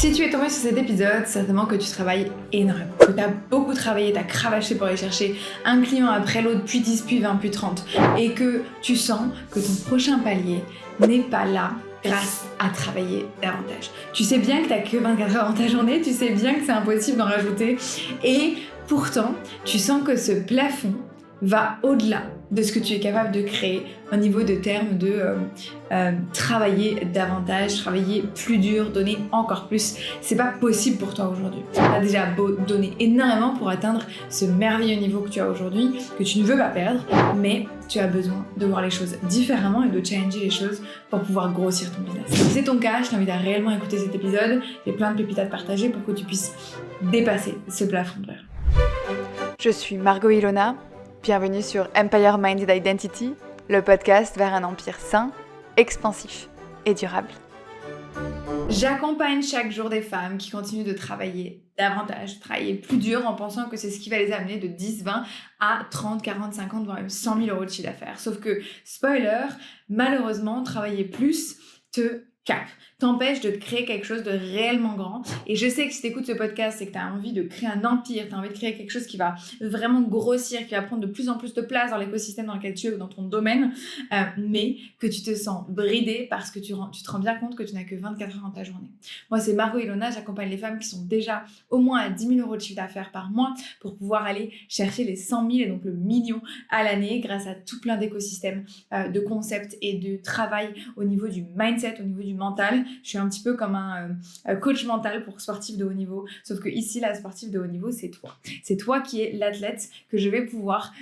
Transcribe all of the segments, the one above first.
Si tu es tombé sur cet épisode, certainement que tu travailles énormément, que tu as beaucoup travaillé, tu as cravaché pour aller chercher un client après l'autre, puis 10, puis 20, puis 30, et que tu sens que ton prochain palier n'est pas là grâce à travailler davantage. Tu sais bien que tu n'as que 24 heures dans ta journée, tu sais bien que c'est impossible d'en rajouter, et pourtant, tu sens que ce plafond va au-delà de ce que tu es capable de créer au niveau de termes de travailler davantage, travailler plus dur, donner encore plus. C'est pas possible pour toi aujourd'hui. Tu as déjà beau donner énormément pour atteindre ce merveilleux niveau que tu as aujourd'hui, que tu ne veux pas perdre, mais tu as besoin de voir les choses différemment et de challenger les choses pour pouvoir grossir ton business. Si c'est ton cas, je t'invite à réellement écouter cet épisode. J'ai plein de pépites à te partager pour que tu puisses dépasser ce plafond de verre. Je suis Margot Ilona. Bienvenue sur Empire Minded Identity, le podcast vers un empire sain, expansif et durable. J'accompagne chaque jour des femmes qui continuent de travailler davantage, travailler plus dur en pensant que c'est ce qui va les amener de 10, 20 à 30, 40, 50, voire même 100 000 euros de chiffre d'affaires. Sauf que, spoiler, malheureusement, travailler plus te cap, t'empêche de créer quelque chose de réellement grand. Et je sais que si tu écoutes ce podcast, c'est que tu as envie de créer un empire, tu as envie de créer quelque chose qui va vraiment grossir, qui va prendre de plus en plus de place dans l'écosystème dans lequel tu es ou dans ton domaine, mais que tu te sens bridé parce que tu te rends bien compte que tu n'as que 24 heures dans ta journée. Moi, c'est Margot Ilona, j'accompagne les femmes qui sont déjà au moins à 10 000 euros de chiffre d'affaires par mois pour pouvoir aller chercher les 100 000 et donc le million à l'année grâce à tout plein d'écosystèmes, de concepts et de travail au niveau du mindset, au niveau du mental. Je suis un petit peu comme un coach mental pour sportifs de haut niveau, sauf que ici, la sportive de haut niveau, c'est toi. C'est toi qui es l'athlète que je vais pouvoir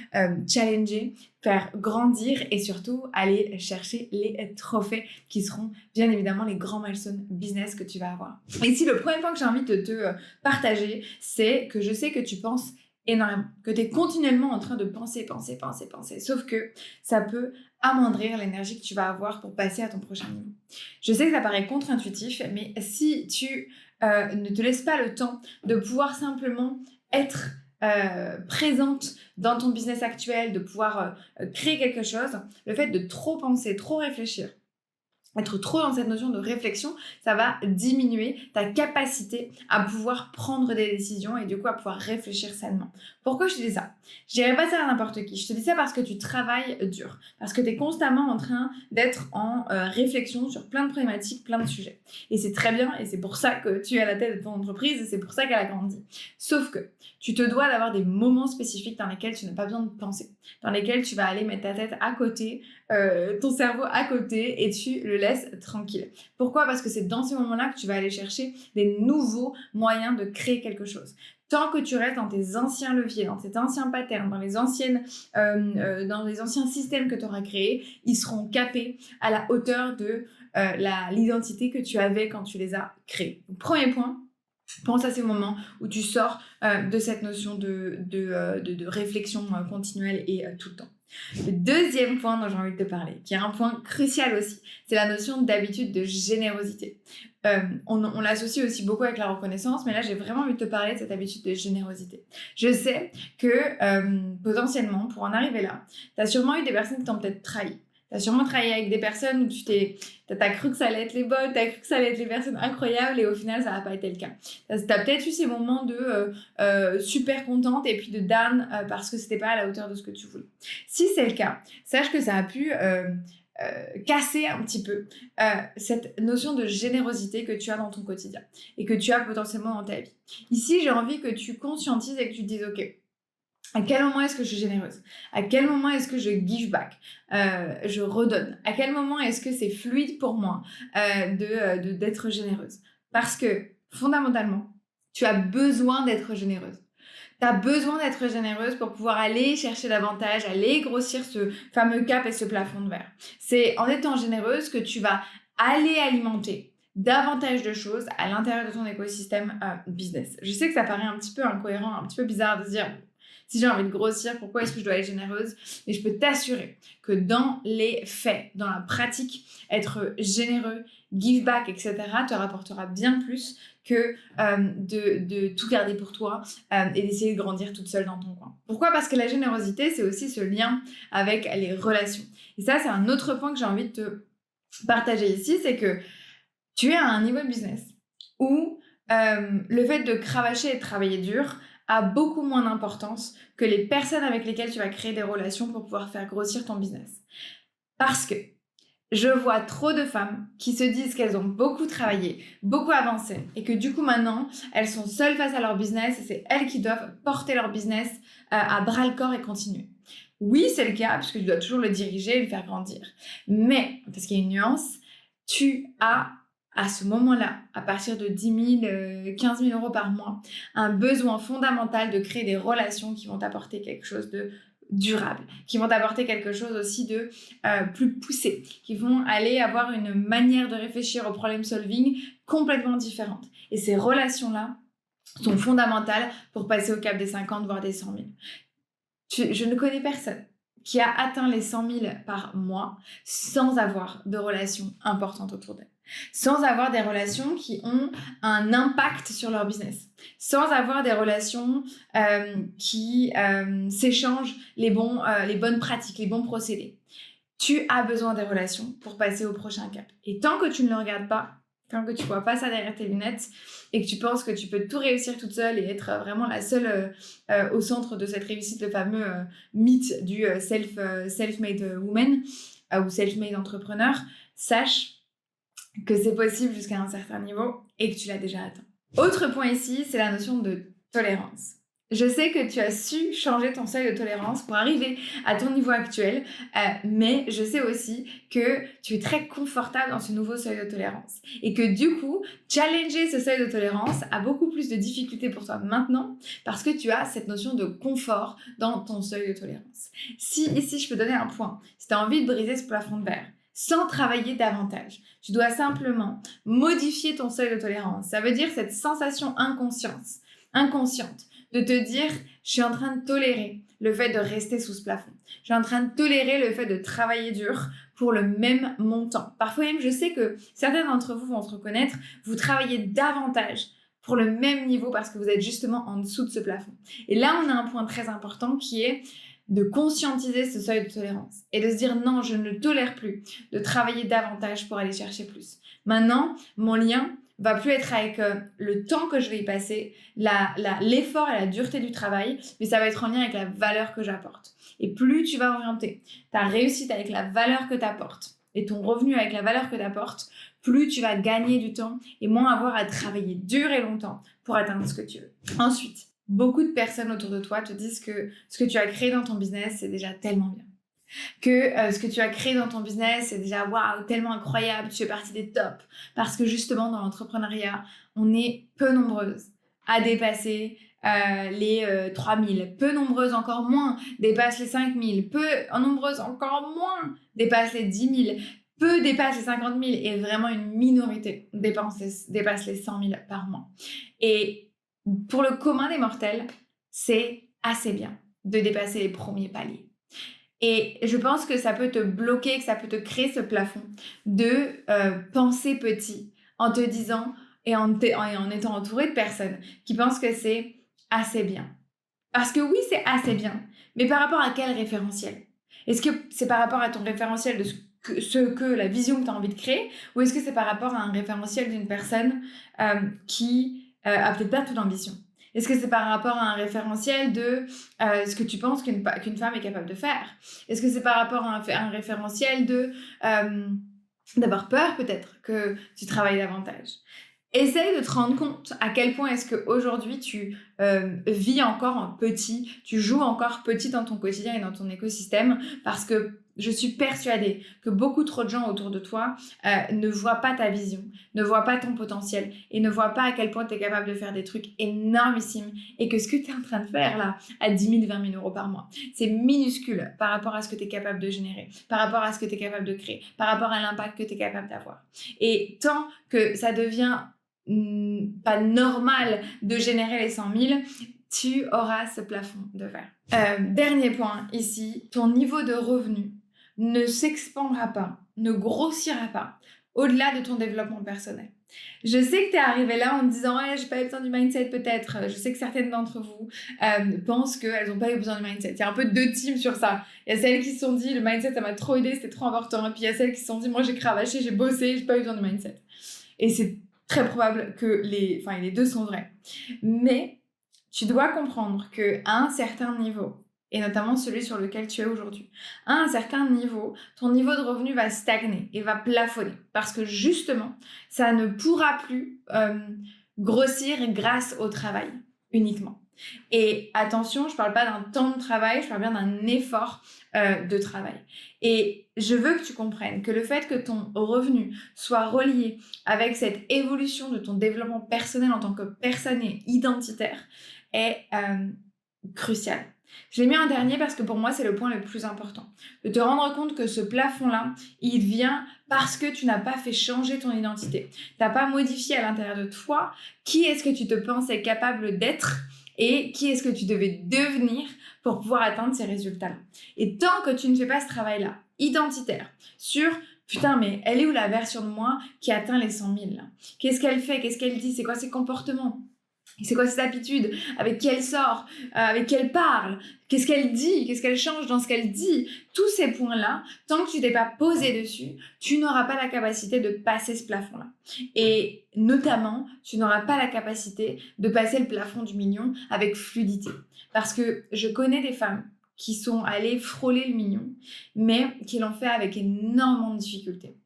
challenger, faire grandir et surtout aller chercher les trophées qui seront bien évidemment les grands milestones business que tu vas avoir. Et ici, le premier point que j'ai envie de te partager, c'est que je sais que tu penses énormément, que tu es continuellement en train de penser. Sauf que ça peut amoindrir l'énergie que tu vas avoir pour passer à ton prochain niveau. Je sais que ça paraît contre-intuitif, mais si tu ne te laisses pas le temps de pouvoir simplement être présente dans ton business actuel, de pouvoir créer quelque chose, le fait de trop penser, trop réfléchir, être trop dans cette notion de réflexion, ça va diminuer ta capacité à pouvoir prendre des décisions et du coup à pouvoir réfléchir sainement. Pourquoi je te dis ça ? Je dirais pas ça à n'importe qui. Je te dis ça parce que tu travailles dur, parce que tu es constamment en train d'être en réflexion sur plein de problématiques, plein de sujets. Et c'est très bien et c'est pour ça que tu es à la tête de ton entreprise et c'est pour ça qu'elle a grandi. Sauf que tu te dois d'avoir des moments spécifiques dans lesquels tu n'as pas besoin de penser, dans lesquels tu vas aller mettre ta tête à côté, ton cerveau à côté et tu le laisses tranquille. Pourquoi ? Parce que c'est dans ces moments-là que tu vas aller chercher des nouveaux moyens de créer quelque chose. Tant que tu restes dans tes anciens leviers, dans tes anciens patterns, dans les anciens systèmes que tu auras créés, ils seront capés à la hauteur de l'identité que tu avais quand tu les as créés. Donc, premier point, pense à ces moments où tu sors de cette notion de réflexion continuelle et tout le temps. Le deuxième point dont j'ai envie de te parler, qui est un point crucial aussi, c'est la notion d'habitude de générosité. On l'associe aussi beaucoup avec la reconnaissance, mais là j'ai vraiment envie de te parler de cette habitude de générosité. Je sais que potentiellement, pour en arriver là, tu as sûrement eu des personnes qui t'ont peut-être trahi. Tu as sûrement travaillé avec des personnes où t'as cru que ça allait être les bonnes, tu as cru que ça allait être les personnes incroyables et au final, ça n'a pas été le cas. Tu as peut-être eu ces moments de super contente et puis de down parce que c'était pas à la hauteur de ce que tu voulais. Si c'est le cas, sache que ça a pu casser un petit peu cette notion de générosité que tu as dans ton quotidien et que tu as potentiellement dans ta vie. Ici, j'ai envie que tu conscientises et que tu te dises « Ok, à quel moment est-ce que je suis généreuse ? À quel moment est-ce que je give back ? Je redonne. À quel moment est-ce que c'est fluide pour moi d'être généreuse ? Parce que, fondamentalement, tu as besoin d'être généreuse. Tu as besoin d'être généreuse pour pouvoir aller chercher davantage, aller grossir ce fameux cap et ce plafond de verre. C'est en étant généreuse que tu vas aller alimenter davantage de choses à l'intérieur de ton écosystème business. Je sais que ça paraît un petit peu incohérent, un petit peu bizarre de se dire... Si j'ai envie de grossir, pourquoi est-ce que je dois être généreuse ? Mais je peux t'assurer que dans les faits, dans la pratique, être généreux, give back, etc. te rapportera bien plus que de tout garder pour toi et d'essayer de grandir toute seule dans ton coin. Pourquoi ? Parce que la générosité, c'est aussi ce lien avec les relations. Et ça, c'est un autre point que j'ai envie de te partager ici, c'est que tu es à un niveau de business où le fait de cravacher et de travailler dur a beaucoup moins d'importance que les personnes avec lesquelles tu vas créer des relations pour pouvoir faire grossir ton business. Parce que je vois trop de femmes qui se disent qu'elles ont beaucoup travaillé, beaucoup avancé et que du coup maintenant, elles sont seules face à leur business et c'est elles qui doivent porter leur business à bras-le-corps et continuer. Oui, c'est le cas puisque tu dois toujours le diriger et le faire grandir. Mais, parce qu'il y a une nuance, tu as à ce moment-là, à partir de 10 000, 15 000 euros par mois, un besoin fondamental de créer des relations qui vont t'apporter quelque chose de durable, qui vont t'apporter quelque chose aussi de plus poussé, qui vont aller avoir une manière de réfléchir au problem solving complètement différente. Et ces relations-là sont fondamentales pour passer au cap des 50, voire des 100 000. Je ne connais personne qui a atteint les 100 000 par mois sans avoir de relations importantes autour d'elle, sans avoir des relations qui ont un impact sur leur business, sans avoir des relations qui s'échangent les bonnes pratiques, les bons procédés. Tu as besoin des relations pour passer au prochain cap. Et tant que tu ne le regardes pas, tant que tu ne vois pas ça derrière tes lunettes et que tu penses que tu peux tout réussir toute seule et être vraiment la seule au centre de cette réussite, le fameux mythe du self-made woman ou self-made entrepreneur, sache que c'est possible jusqu'à un certain niveau et que tu l'as déjà atteint. Autre point ici, c'est la notion de tolérance. Je sais que tu as su changer ton seuil de tolérance pour arriver à ton niveau actuel, mais je sais aussi que tu es très confortable dans ce nouveau seuil de tolérance et que du coup, challenger ce seuil de tolérance a beaucoup plus de difficultés pour toi maintenant parce que tu as cette notion de confort dans ton seuil de tolérance. Si ici, je peux donner un point, si tu as envie de briser ce plafond de verre, sans travailler davantage. Tu dois simplement modifier ton seuil de tolérance. Ça veut dire cette sensation inconsciente de te dire « je suis en train de tolérer le fait de rester sous ce plafond. Je suis en train de tolérer le fait de travailler dur pour le même montant. » Parfois même, je sais que certains d'entre vous vont se reconnaître, vous travaillez davantage pour le même niveau parce que vous êtes justement en dessous de ce plafond. Et là, on a un point très important qui est de conscientiser ce seuil de tolérance et de se dire non, je ne tolère plus de travailler davantage pour aller chercher plus. Maintenant, mon lien va plus être avec le temps que je vais y passer, l'effort et la dureté du travail, mais ça va être en lien avec la valeur que j'apporte. Et plus tu vas orienter ta réussite avec la valeur que tu apportes et ton revenu avec la valeur que tu apportes, plus tu vas gagner du temps et moins avoir à travailler dur et longtemps pour atteindre ce que tu veux. Ensuite, beaucoup de personnes autour de toi te disent que ce que tu as créé dans ton business, c'est déjà tellement bien. Que ce que tu as créé dans ton business, c'est déjà waouh, tellement incroyable, tu fais partie des tops. Parce que justement, dans l'entrepreneuriat, on est peu nombreuses à dépasser les 3000, peu nombreuses encore moins dépassent les 5000, peu nombreuses encore moins dépassent les 10 000, peu dépassent les 50 000 et vraiment une minorité dépasse les 100 000 par mois. Et pour le commun des mortels, c'est assez bien de dépasser les premiers paliers. Et je pense que ça peut te bloquer, que ça peut te créer ce plafond de penser petit en te disant et en étant entouré de personnes qui pensent que c'est assez bien. Parce que oui, c'est assez bien, mais par rapport à quel référentiel? Est-ce que c'est par rapport à ton référentiel de la vision que tu as envie de créer, ou est-ce que c'est par rapport à un référentiel d'une personne qui a peut-être pas toute l'ambition? Est-ce que c'est par rapport à un référentiel de ce que tu penses qu'une femme est capable de faire? Est-ce que c'est par rapport à un référentiel d'avoir peur peut-être que tu travailles davantage? Essaye de te rendre compte à quel point est-ce qu'aujourd'hui tu vis encore en petit, tu joues encore petit dans ton quotidien et dans ton écosystème, parce que je suis persuadée que beaucoup trop de gens autour de toi ne voient pas ta vision, ne voient pas ton potentiel et ne voient pas à quel point tu es capable de faire des trucs énormissimes et que ce que tu es en train de faire là, à 10 000, 20 000 euros par mois, c'est minuscule par rapport à ce que tu es capable de générer, par rapport à ce que tu es capable de créer, par rapport à l'impact que tu es capable d'avoir. Et tant que ça devient pas normal de générer les 100 000, tu auras ce plafond de verre. Dernier point ici, ton niveau de revenu ne s'expandra pas, ne grossira pas au-delà de ton développement personnel. Je sais que tu es arrivé là en te disant « Ouais, j'ai pas eu besoin du mindset peut-être ». Je sais que certaines d'entre vous pensent qu'elles n'ont pas eu besoin du mindset. Il y a un peu deux teams sur ça. Il y a celles qui se sont dit « Le mindset, ça m'a trop aidé, c'était trop important ». Et puis il y a celles qui se sont dit « Moi, j'ai cravaché, j'ai bossé, j'ai pas eu besoin du mindset ». Et c'est très probable que les deux sont vrais. Mais tu dois comprendre qu'à un certain niveau, et notamment celui sur lequel tu es aujourd'hui, à un certain niveau, ton niveau de revenu va stagner et va plafonner. Parce que justement, ça ne pourra plus grossir grâce au travail uniquement. Et attention, je ne parle pas d'un temps de travail, je parle bien d'un effort de travail. Et je veux que tu comprennes que le fait que ton revenu soit relié avec cette évolution de ton développement personnel en tant que personne identitaire est crucial. Je l'ai mis en dernier parce que pour moi, c'est le point le plus important. De te rendre compte que ce plafond-là, il vient parce que tu n'as pas fait changer ton identité. Tu n'as pas modifié à l'intérieur de toi qui est-ce que tu te pensais capable d'être et qui est-ce que tu devais devenir pour pouvoir atteindre ces résultats-là. Et tant que tu ne fais pas ce travail-là, identitaire, sur « Putain, mais elle est où la version de moi qui atteint les 100 000 là ? Qu'est-ce qu'elle fait ? Qu'est-ce qu'elle dit ? C'est quoi ses comportements ? C'est quoi ses habitudes ? Avec qui elle sort ? Avec qui elle parle ? Qu'est-ce qu'elle dit ? Qu'est-ce qu'elle change dans ce qu'elle dit ? Tous ces points-là, tant que tu t'es pas posé dessus, tu n'auras pas la capacité de passer ce plafond-là. Et notamment, tu n'auras pas la capacité de passer le plafond du million avec fluidité. Parce que je connais des femmes qui sont allées frôler le million, mais qui l'ont fait avec énormément de difficultés.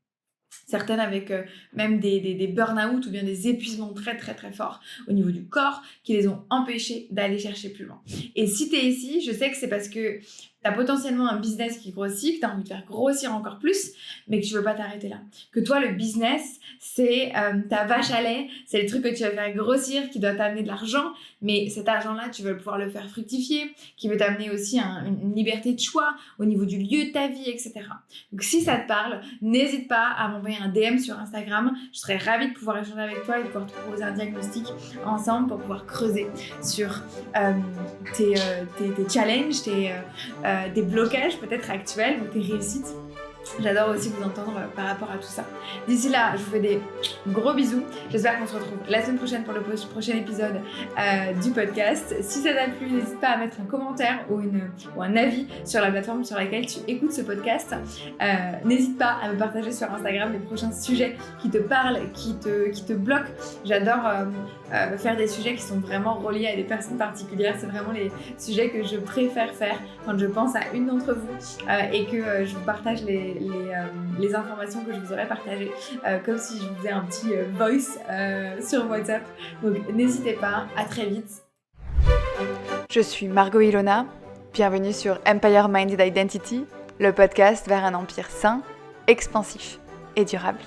Certaines avec même des burn-out ou bien des épuisements très très très forts au niveau du corps qui les ont empêchés d'aller chercher plus loin. Et si tu es ici, je sais que c'est parce que tu as potentiellement un business qui grossit, que tu as envie de faire grossir encore plus, mais que tu ne veux pas t'arrêter là. Que toi, le business, c'est ta vache à lait, c'est le truc que tu vas faire grossir, qui doit t'amener de l'argent, mais cet argent-là, tu veux pouvoir le faire fructifier, qui veut t'amener aussi une liberté de choix au niveau du lieu de ta vie, etc. Donc si ça te parle, n'hésite pas à m'envoyer un DM sur Instagram. Je serais ravie de pouvoir échanger avec toi et de pouvoir te proposer un diagnostic ensemble pour pouvoir creuser sur tes challenges, tes blocages peut-être actuels ou tes réussites. J'adore aussi vous entendre par rapport à tout ça. D'ici là, je vous fais des gros bisous. J'espère qu'on se retrouve la semaine prochaine pour le prochain épisode du podcast. Si ça t'a plu, n'hésite pas à mettre un commentaire ou un avis sur la plateforme sur laquelle tu écoutes ce podcast. N'hésite pas à me partager sur Instagram les prochains sujets qui te parlent, qui te bloquent. J'adore faire des sujets qui sont vraiment reliés à des personnes particulières. C'est vraiment les sujets que je préfère faire quand je pense à une d'entre vous et que je vous partage les informations que je vous aurais partagées comme si je vous faisais un petit voice sur WhatsApp. Donc n'hésitez pas, à très vite. Je suis Margot Ilona, bienvenue sur Empire Minded Identity, le podcast vers un empire sain, expansif et durable.